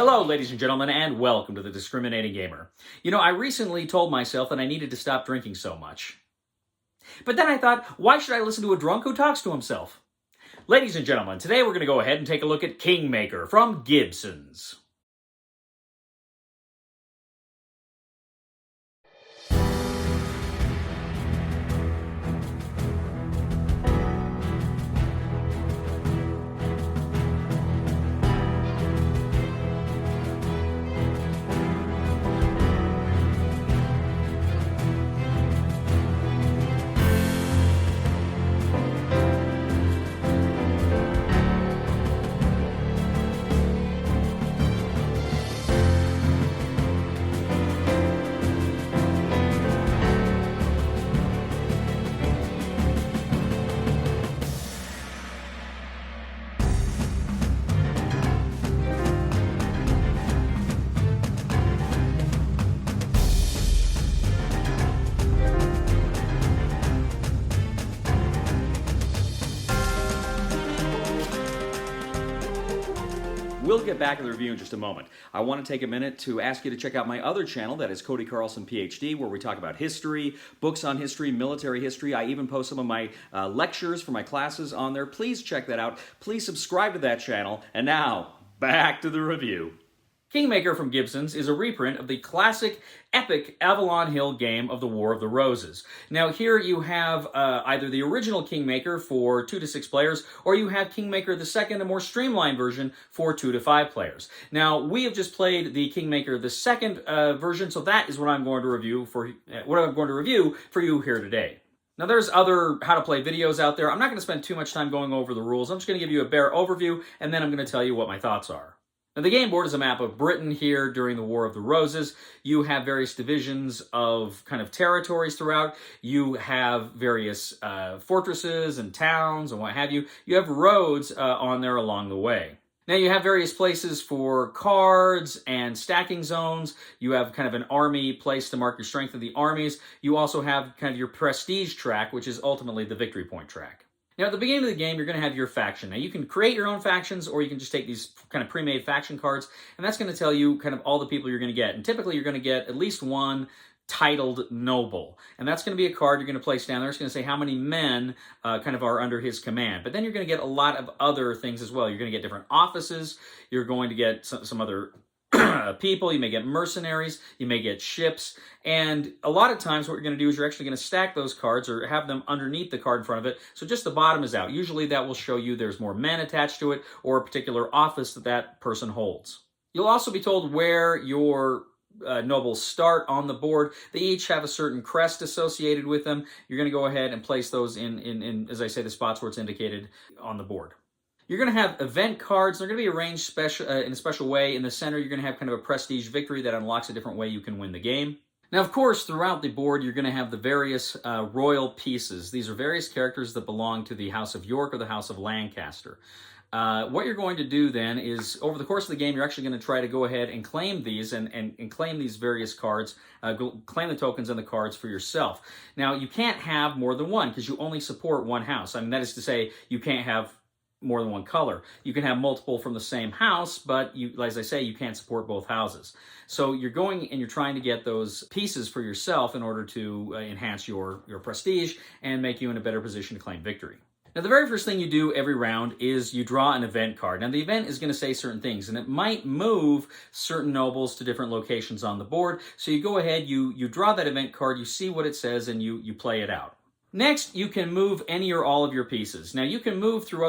Hello, ladies and gentlemen, and welcome to The Discriminating Gamer. You know, I recently told myself that I needed to stop drinking so much. But then I thought, why should I listen to a drunk who talks to himself? Ladies and gentlemen, today we're going to go ahead and take a look at Kingmaker from Gibsons. We'll get back to the review in just a moment. I want to take a minute to ask you to check out my other channel, that is Cody Carlson, PhD, where we talk about history, books on history, military history. I even post some of my lectures for my classes on there. Please check that out. Please subscribe to that channel. And now, back to the review. Kingmaker from Gibsons is a reprint of the classic, epic Avalon Hill game of the War of the Roses. Now here you have either the original Kingmaker for 2 to 6 players, or you have Kingmaker the second, a more streamlined version for 2 to 5 players. Now we have just played the Kingmaker the second version, so that is what I'm going to review for you here today. Now there's other how to play videos out there. I'm not going to spend too much time going over the rules. I'm just going to give you a bare overview, and then I'm going to tell you what my thoughts are. Now, the game board is a map of Britain here during the War of the Roses. You have various divisions of kind of territories throughout. You have various fortresses and towns and what have you. You have roads on there along the way. Now, you have various places for cards and stacking zones. You have kind of an army place to mark your strength of the armies. You also have kind of your prestige track, which is ultimately the victory point track. Now, at the beginning of the game, you're going to have your faction. Now, you can create your own factions, or you can just take these kind of pre-made faction cards, and that's going to tell you kind of all the people you're going to get. And typically, you're going to get at least one titled noble. And that's going to be a card you're going to place down there. It's going to say how many men kind of are under his command. But then you're going to get a lot of other things as well. You're going to get different offices. You're going to get some other people, you may get mercenaries, you may get ships, and a lot of times what you're going to do is you're actually going to stack those cards or have them underneath the card in front of it, so just the bottom is out. Usually that will show you there's more men attached to it or a particular office that that person holds. You'll also be told where your nobles start on the board. They each have a certain crest associated with them. You're going to go ahead and place those in, as I say, the spots where it's indicated on the board. You're going to have event cards. They're going to be arranged in a special way. In the center, you're going to have kind of a prestige victory that unlocks a different way you can win the game. Now, of course, throughout the board, you're going to have the various royal pieces. These are various characters that belong to the House of York or the House of Lancaster. What you're going to do then is, over the course of the game, you're actually going to try to go ahead and claim these and claim these various cards, claim the tokens and the cards for yourself. Now, you can't have more than one because you only support one house. I mean, that is to say, you can't have more than one color. You can have multiple from the same house, but as I say, you can't support both houses. So you're going and you're trying to get those pieces for yourself in order to enhance your prestige and make you in a better position to claim victory. Now, the very first thing you do every round is you draw an event card. Now, the event is going to say certain things, and it might move certain nobles to different locations on the board. So you go ahead, you draw that event card, you see what it says, and you play it out. Next, you can move any or all of your pieces. Now, you can move through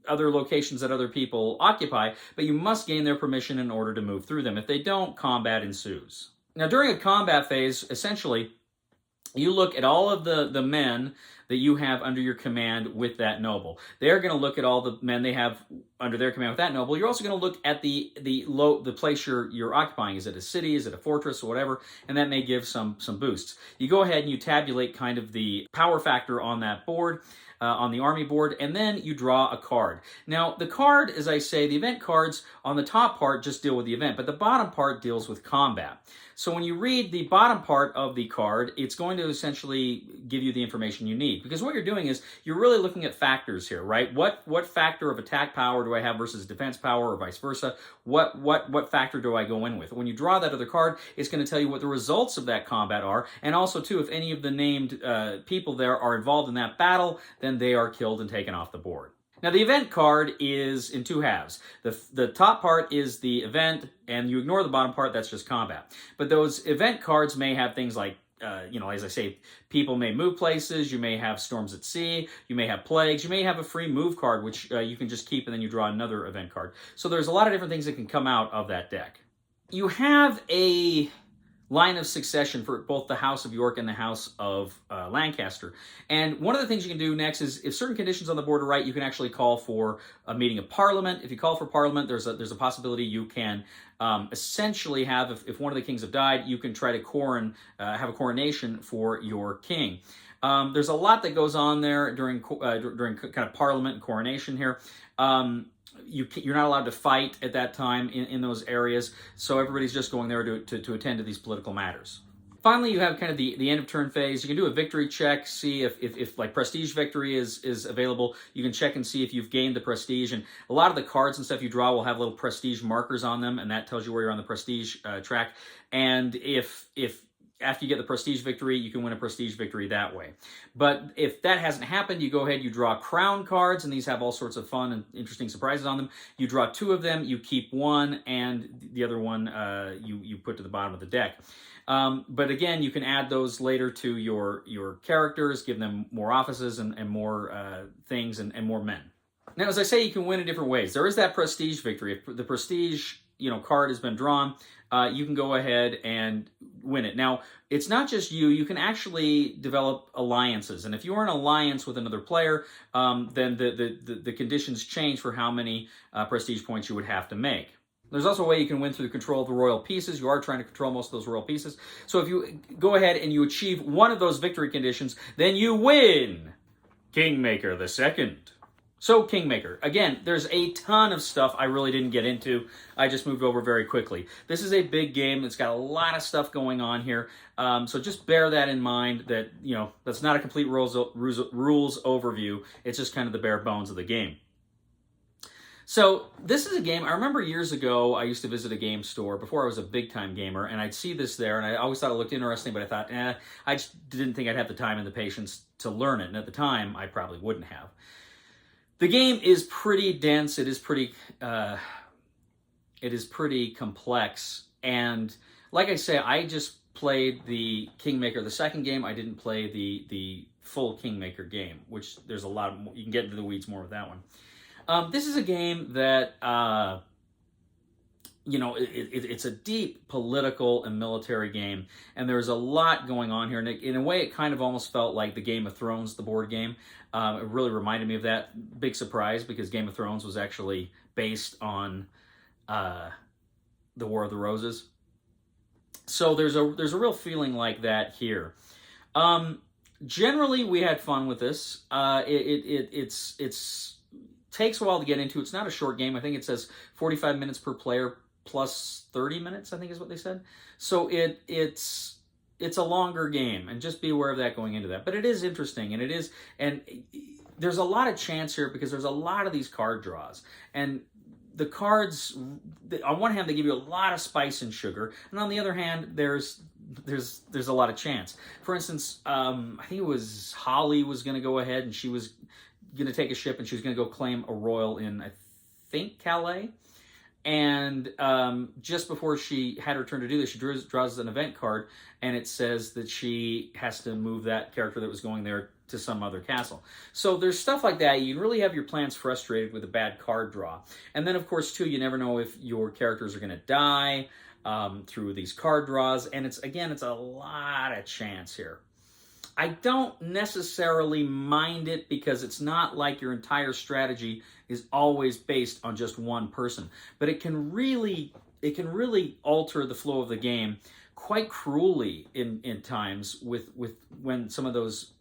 other locations that other people occupy, but you must gain their permission in order to move through them. If they don't, combat ensues. Now, during a combat phase, essentially, you look at all of the men that you have under your command with that noble. They're going to look at all the men they have under their command with that noble. You're also going to look at the place you're occupying. Is it a city? Is it a fortress or whatever? And that may give some boosts. You go ahead and you tabulate kind of the power factor on that board. on the army board, and then you draw a card. Now, the card, as I say, the event cards on the top part just deal with the event, but the bottom part deals with combat. So when you read the bottom part of the card, it's going to essentially give you the information you need. Because what you're doing is you're really looking at factors here, right? What factor of attack power do I have versus defense power, or vice versa? What factor do I go in with? When you draw that other card, it's going to tell you what the results of that combat are, and also too, if any of the named people there are involved in that battle, then they are killed and taken off the board. Now, the event card is in two halves. The top part is the event, and you ignore the bottom part, that's just combat. But those event cards may have things like, as I say, people may move places, you may have storms at sea, you may have plagues, you may have a free move card, which you can just keep, and then you draw another event card. So there's a lot of different things that can come out of that deck. You have a line of succession for both the House of York and the House of Lancaster. And one of the things you can do next is, if certain conditions on the board are right, you can actually call for a meeting of Parliament. If you call for Parliament, there's a possibility you can essentially have, if one of the kings have died, you can try to have a coronation for your king. There's a lot that goes on there during kind of Parliament and coronation here. You're not allowed to fight at that time in those areas, so everybody's just going there to attend to these political matters. Finally, you have kind of the end of turn phase. You can do a victory check, see if like prestige victory is available. You can check and see if you've gained the prestige, and a lot of the cards and stuff you draw will have little prestige markers on them, and that tells you where you're on the prestige track. And if after you get the prestige victory, you can win a prestige victory that way. But if that hasn't happened, you go ahead, you draw crown cards, and these have all sorts of fun and interesting surprises on them. You draw two of them, you keep one, and the other one you put to the bottom of the deck. But again, you can add those later to your characters, give them more offices and more things and more men. Now, as I say, you can win in different ways. There is that prestige victory. If the prestige card has been drawn, you can go ahead and win it. Now, it's not just you. You can actually develop alliances. And if you're in an alliance with another player, then the conditions change for how many prestige points you would have to make. There's also a way you can win through the control of the royal pieces. You are trying to control most of those royal pieces. So if you go ahead and you achieve one of those victory conditions, then you win Kingmaker the Second. So, Kingmaker. Again, there's a ton of stuff I really didn't get into. I just moved over very quickly. This is a big game. It's got a lot of stuff going on here. So just bear that in mind that, that's not a complete rules overview. It's just kind of the bare bones of the game. So this is a game, I remember years ago, I used to visit a game store before I was a big-time gamer, and I'd see this there, and I always thought it looked interesting, but I thought, I just didn't think I'd have the time and the patience to learn it, and at the time, I probably wouldn't have. The game is pretty dense, it is pretty complex, and like I say, I just played the Kingmaker the second game. I didn't play the full Kingmaker game, which there's a lot of, you can get into the weeds more with that one. This is a game that, it's a deep political and military game, and there's a lot going on here. And in a way, it kind of almost felt like the Game of Thrones, the board game. It really reminded me of that. Big surprise, because Game of Thrones was actually based on the War of the Roses. So there's a real feeling like that here. Generally, we had fun with this. It's takes a while to get into. It's not a short game. I think it says 45 minutes per player plus 30 minutes, I think is what they said. So it's a longer game, and just be aware of that going into that. But it is interesting, and there's a lot of chance here because there's a lot of these card draws. And the cards, on one hand, they give you a lot of spice and sugar, and on the other hand, there's a lot of chance. For instance, I think it was Holly was going to go ahead, and she was going to take a ship, and she was going to go claim a royal in, I think, Calais. And just before she had her turn to do this, she draws an event card, and it says that she has to move that character that was going there to some other castle. So there's stuff like that. You can really have your plans frustrated with a bad card draw. And then, of course, too, you never know if your characters are going to die through these card draws. And it's a lot of chance here. I don't necessarily mind it because it's not like your entire strategy is always based on just one person. But it can really alter the flow of the game quite cruelly in times with when some of those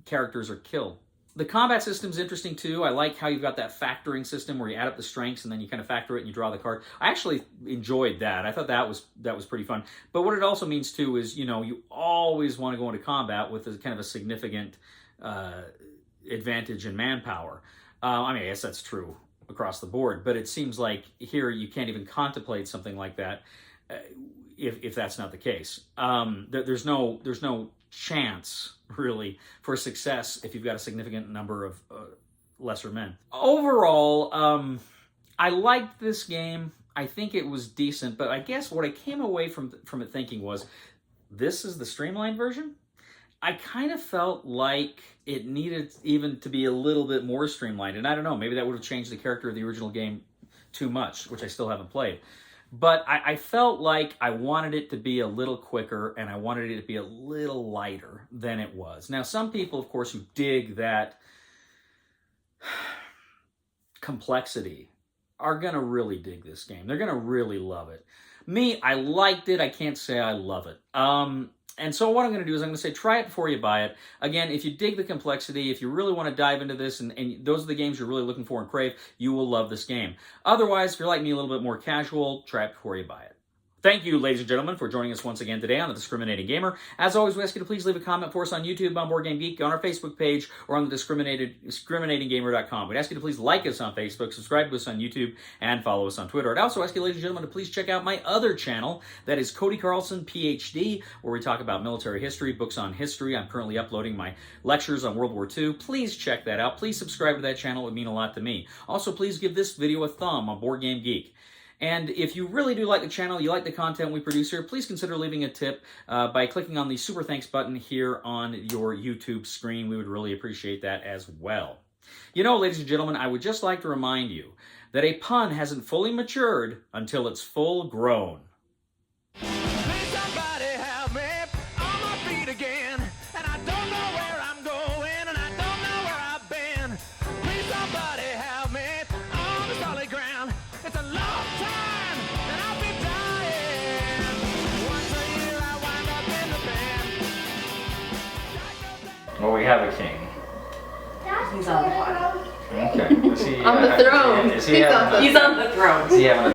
characters are killed. The combat system's interesting too. I like how you've got that factoring system where you add up the strengths and then you kind of factor it and you draw the card. I actually enjoyed that. I thought that was pretty fun. But what it also means too is, you know, you always want to go into combat with a kind of a significant advantage in manpower. I mean, I guess that's true across the board, but it seems like here you can't even contemplate something like that if that's not the case. There's no chance really for success if you've got a significant number of lesser men. Overall, I liked this game. I think it was decent, but I guess what I came away from it thinking was, this is the streamlined version? I kind of felt like it needed even to be a little bit more streamlined, and I don't know, maybe that would have changed the character of the original game too much, which I still haven't played. But I felt like I wanted it to be a little quicker and I wanted it to be a little lighter than it was. Now, some people, of course, who dig that complexity are going to really dig this game. They're going to really love it. Me, I liked it. I can't say I love it. And so what I'm going to do is I'm going to say try it before you buy it. Again, if you dig the complexity, if you really want to dive into this, and those are the games you're really looking for and crave, you will love this game. Otherwise, if you're like me, a little bit more casual, try it before you buy it. Thank you, ladies and gentlemen, for joining us once again today on The Discriminating Gamer. As always, we ask you to please leave a comment for us on YouTube, on Board Game Geek, on our Facebook page, or on the discriminatinggamer.com. We'd ask you to please like us on Facebook, subscribe to us on YouTube, and follow us on Twitter. I'd also ask you, ladies and gentlemen, to please check out my other channel. That is Cody Carlson, PhD, where we talk about military history, books on history. I'm currently uploading my lectures on World War II. Please check that out. Please subscribe to that channel. It would mean a lot to me. Also, please give this video a thumb on Board Game Geek. And if you really do like the channel, you like the content we produce here, please consider leaving a tip by clicking on the Super Thanks button here on your YouTube screen. We would really appreciate that as well. You know, ladies and gentlemen, I would just like to remind you that a pun hasn't fully matured until it's full grown. Well, we have a king. He's on the throne. Okay. On the throne. He's on the throne. Does he have a